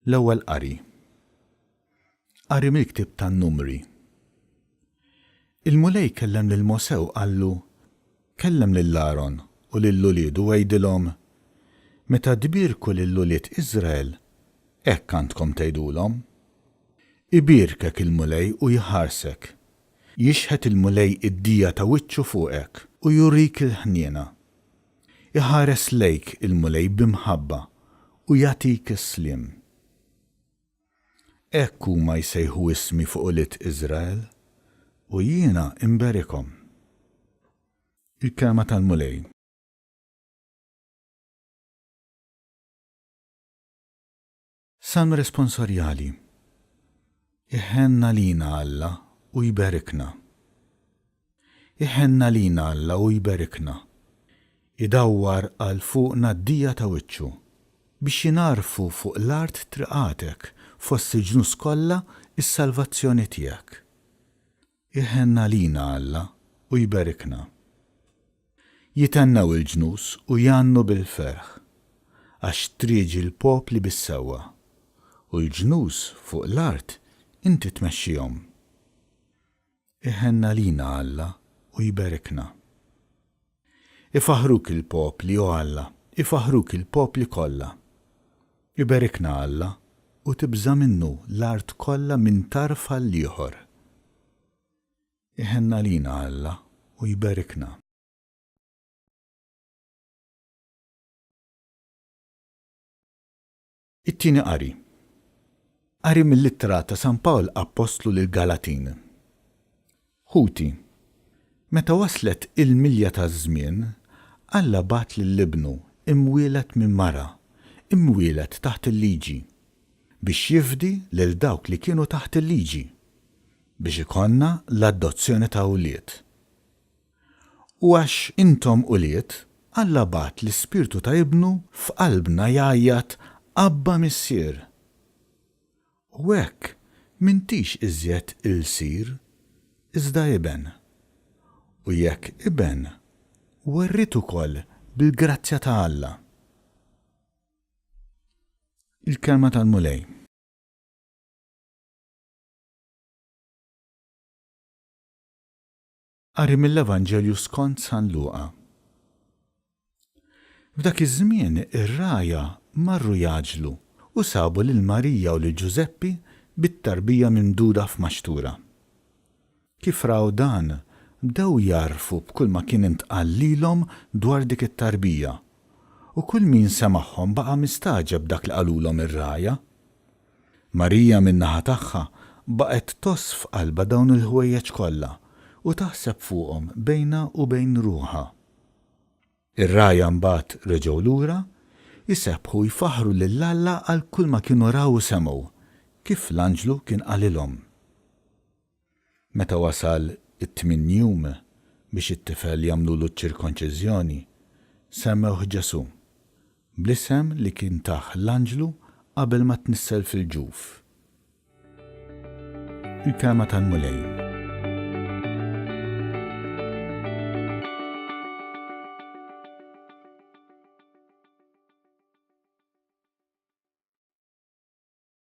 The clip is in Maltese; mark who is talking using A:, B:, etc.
A: L-ewwel qari. Qari mill-ktieb tan-Numri. Il-mulej kellem lil Mosè u qallu: kellem lil Aaron u lill-uliedu għejdilhom: meta dbirku lill-ulied Iżrael, hekk għandkom tgħidulhom. Ibirkek il-mulej u jħarsek. Jixħet il-mulej id-dija ta' wiċċu fuqek u jurik il-ħniena. Iħares lejk il-mulej bimħabba u jagħtik is-sliem. Hekk huma jsejħu ismi fuq ulied Iżrael u jiena imberikhom. Il-kelma tal-mulej. Salm responsorjali. Iħenna lina Alla u jberikna. Iħenna lina Alla u jberikna. Idawwar għal fuqna d-dija ta' wiċċu biex jinarfu fuq l-art triqatek fost il-ġnus kollha is-salvazzjoni tiegħek. Iħenna lina Alla u jberikna. Jitennew il-ġnus u jannu bil-ferħ għax triġi l-popli bis-sewwa u l-ġnus fuq l-art inti tmexxihom. Iħenna lina Alla u jberikna. Ifaħruk il-popli o Alla, ifaħruk il-popli kollha. Iberikna Alla u tibża minnu l-art kollha minn tarf għal ieħor. Iħenna lina Alla u jberikna. It-tieni qari. Qari mill-Ittra ta' San Pawl Apostlu lil Galatin. Ħuti. Meta waslet il-milja taż-żmien, Alla bagħat lill-ibnu imwielet minn mara, imwielet taħt il-liġi, biex jifdi lil dawk li kienu taħt il-liġi, biex ikonna l-adozzjoni ta' ulied. U għax intom ulied, Alla bagħat l-Ispirtu ta' ibnu f'qalbna jgħajjat Abba Missier. U hekk m'intix iżjed il-sir, iżda iben. U jekk iben, werrit ukoll bil-grazzja ta' Alla. Il-kelma tal-mulej. Qari mill-Evanġelju skont San Luqa. F'dak iż-żmien ir-raja marru jaġlu u sabu lil Marija u lil Ġuseppi bit-tarbija mimduda f'maxtura. Kif raw dan, bdew jarfu b'kull ma kien intqal lilhom dwar dik it-tarbija u kull min semagħhom baqa' mistaġeb dak li qalulhom ir-raja. Marija min-naħa tagħha baqgħet toss f'qalbha dawn il-ħwejjeġ kollha u taħseb fuqhom bejna u bejn ruħha. Ir-raja mbagħad reġgħu lura jisebħu jfaħru lil Alla għal kull ma kienu raw u semgħu kif l-anġlu kien qalilhom. Meta wasal it-tmien jum biex it-tifel jagħmlulu ċ-ċirkonċiżjoni, semmewh Ġesu bl-isem li kien taħ l-anġlu qabel ma tnissel fil-ġuf. Il-kelma tal-mulej.